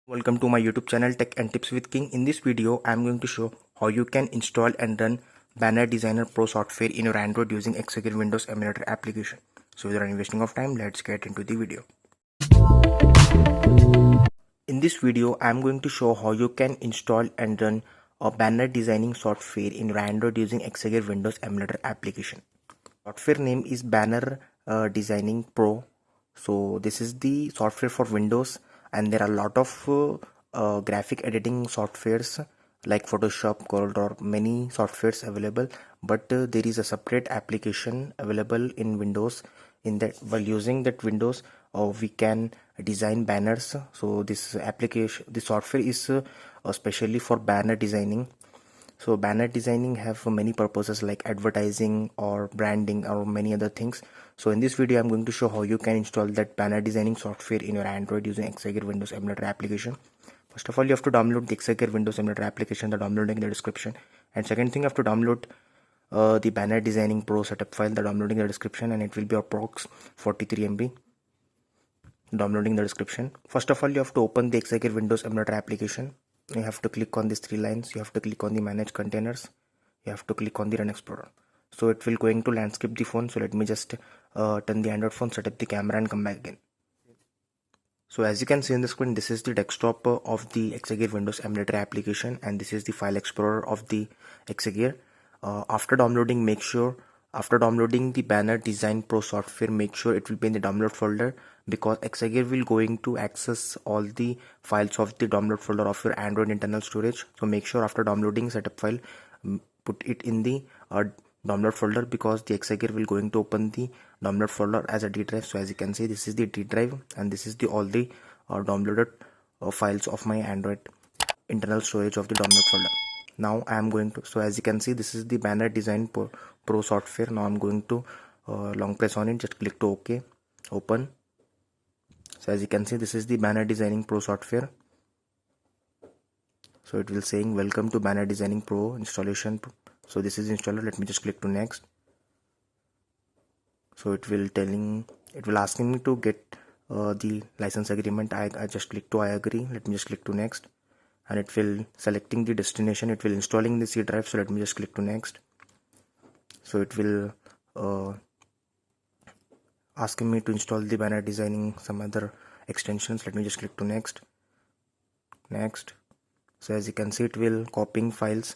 Welcome to my YouTube channel Tech and Tips with King. In this video, I am going to show how you can install and run Banner Designer Pro software in your Android using Exagear Windows Emulator application. So without any wasting of time, let's get into the video. In this video, I am going to show how you can install and run a banner designing software in your Android using Exagear Windows Emulator application. Software name is Banner Designing Pro. So this is the software for Windows, and there are a lot of graphic editing softwares like Photoshop, Corel, or many softwares available, but there is a separate application available in Windows. In that, while using that Windows, we can design banners. So this software is especially for banner designing. So banner designing have many purposes like advertising or branding or many other things. So in this video, I'm going to show how you can install that banner designing software in your Android using Exagear Windows Emulator application. First of all, you have to download the Exagear Windows Emulator application. The downloading in the description. And second thing, you have to download the banner designing pro setup file. The downloading in the description, and it will be approx 43 MB. Downloading in the description. First of all, you have to open the Exagear Windows Emulator application. You have to click on these three lines. You have to click on the manage containers. You have to click on the run explorer. So it will going to landscape the phone. So let me just turn the Android phone, set up the camera, and come back again. So as you can see on the screen, this is the desktop of the Exagear Windows Emulator application, and this is the file explorer of the Exagear. After downloading the Banner Design Pro software, make sure it will be in the download folder, because Exagear will going to access all the files of the download folder of your Android internal storage. So make sure after downloading setup file, put it in the download folder, because the Exagear will going to open the download folder as a D drive. So as you can see, this is the D drive, and this is the all the downloaded files of my Android internal storage of the download folder. Now I am going to, so as you can see, this is the Banner Design Pro software. Now I'm going to long press on it, just click to OK, open. So as you can see, this is the Banner Designing Pro software. So it will saying welcome to Banner Designing Pro installation. So this is installer. Let me just click to next. So it will asking me to get the license agreement. I just click to I agree. Let me just click to next, and it will selecting the destination. It will installing the C drive. So let me just click to next. So it will asking me to install the banner designing some other extensions. Let me just click to next. So as you can see, it will copying files.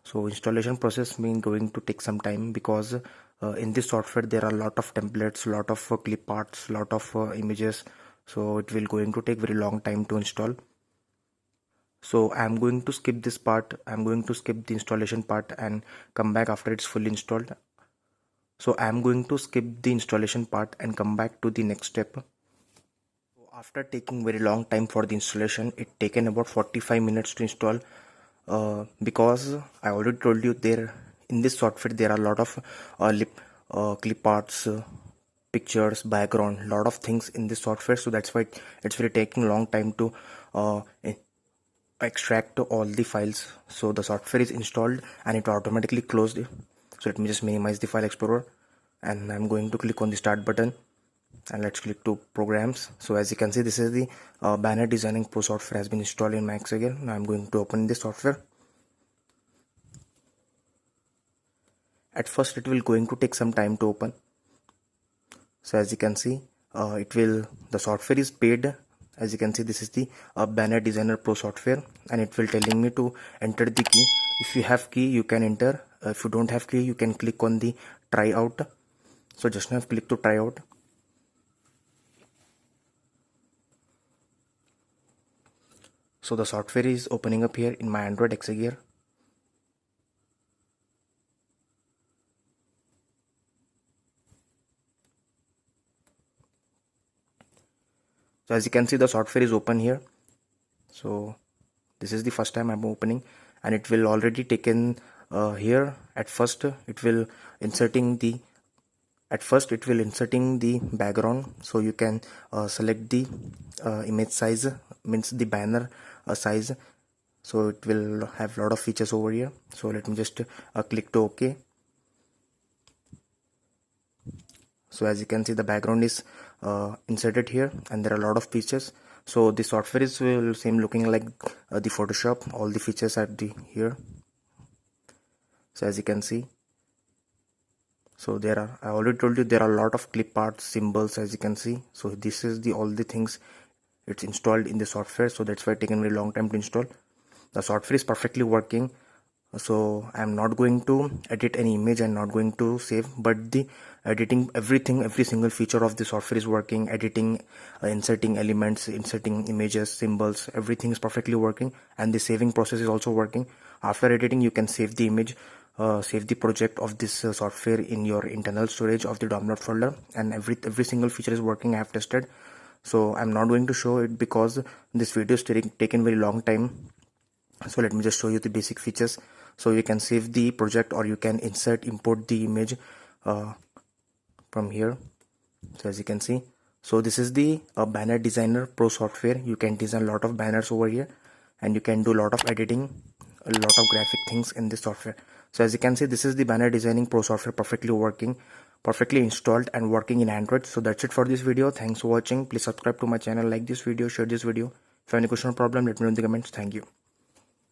So installation process mean going to take some time, because in this software there are a lot of templates, lot of clip arts, lot of images. So it will going to take very long time to install. So I'm going to skip this part. I'm going to skip the installation part and come back after it's fully installed. So I'm going to skip the installation part and come back to the next step. So after taking very long time for the installation, it taken about 45 minutes to install, because I already told you there in this software there are a lot of clip arts, pictures, background, lot of things in this software. So that's why it's very taking long time to extract all the files. So the software is installed and it automatically closed. So let me just minimize the file explorer, and I'm going to click on the start button, and let's click to programs. So as you can see, this is the Banner Designing Pro software has been installed in my Exagear. Now I'm going to open this software. At first it will going to take some time to open. So as you can see, the software is paid. As you can see, this is the Banner Designer Pro software, and it will telling me to enter the key. If you have key, you can enter. If you don't have key, you can click on the try out. So just now I've clicked to try out. So the software is opening up here in my Android Exagear. So as you can see, the software is open here. So this is the first time I'm opening, and it will already taken here. At first it will inserting the background. So you can select the image size, means the banner size. So it will have a lot of features over here. So let me just click to OK. So as you can see, the background is inserted here, and there are a lot of features. So the software is same looking like the Photoshop. All the features are here. So as you can see, so there are, I already told you, there are a lot of clip art symbols, as you can see. So this is all the things it's installed in the software, so that's why it taken very long time to install. The software is perfectly working, so I'm not going to edit any image and not going to save, but the editing, everything, every single feature of the software is working. Editing, inserting elements, inserting images, symbols, everything is perfectly working, and the saving process is also working. After editing, you can save the image, save the project of this software in your internal storage of the download folder, and every single feature is working. I have tested, so I'm not going to show it because this video is taken very long time. So let me just show you the basic features. So you can save the project, or you can import the image from here. So as you can see, so this is the Banner Designer Pro software. You can design a lot of banners over here, and you can do a lot of editing, a lot of graphic things in this software. So as you can see, this is the Banner Designing Pro software, perfectly working, perfectly installed and working in Android. So that's it for this video. Thanks for watching. Please subscribe to my channel, like this video, share this video. If you have any question or problem, let me know in the comments. Thank you.